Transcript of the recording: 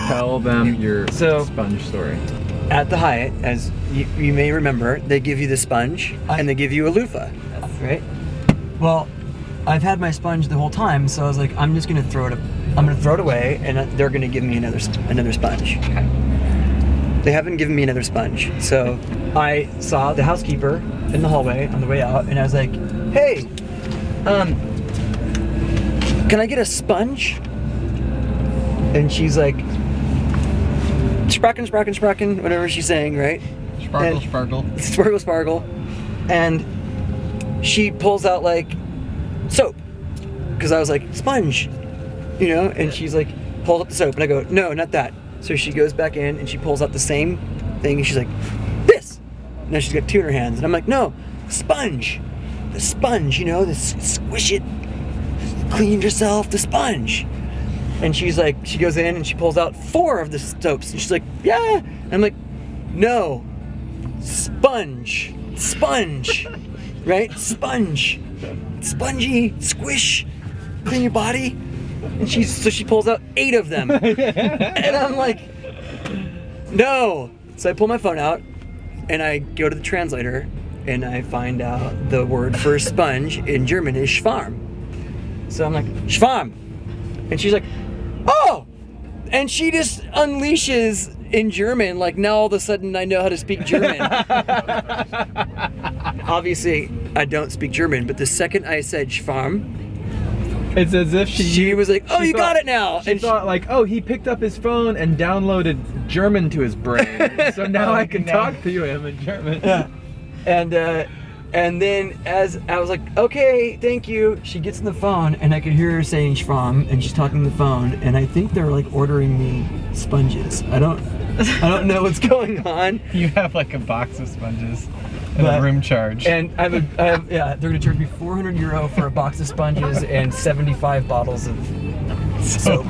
Tell them your sponge story. At the Hyatt, as you may remember, they give you the sponge and they give you a loofah, right? Well, I've had my sponge the whole time, so I was like, I'm just gonna throw it. I'm gonna throw it away, and they're gonna give me another sponge. Okay. They haven't given me another sponge, so I saw the housekeeper in the hallway on the way out, and I was like, "Hey, can I get a sponge?" And she's like, "Spracken," whatever she's saying, right? Sparkle. And she pulls out like soap, because I was like, "Sponge," you know? And she's like, pulls up the soap, and I go, "No, not that." So she goes back in and she pulls out the same thing, and she's like, "This." Now she's got two in her hands, and I'm like, "No, sponge. The sponge, you know, squish it, clean yourself, the sponge." And she's like, she goes in and she pulls out 4 of the soaps, and she's like, "Yeah." And I'm like, "No, sponge, right? Sponge, spongy, squish, clean your body." And she pulls out 8 of them, and I'm like, "No." So I pull my phone out, and I go to the translator, and I find out the word for sponge in German is Schwamm. So I'm like, "Schwamm," and she's like, "Oh!" And she just unleashes in German, like now all of a sudden I know how to speak German. Obviously, I don't speak German, but the second I said Schwamm, it's as if she was like, "Oh, you got it now." She thought like, "Oh, he picked up his phone and downloaded German to his brain, so now I can talk to him in German." Yeah. And then as I was like, "Okay, thank you," she gets on the phone, and I could hear her saying Schwamm, and she's talking on the phone, and I think they're like ordering me sponges. I don't know what's going on. You have like a box of sponges and a room charge. And they're gonna charge me €400 for a box of sponges and 75 bottles of soap.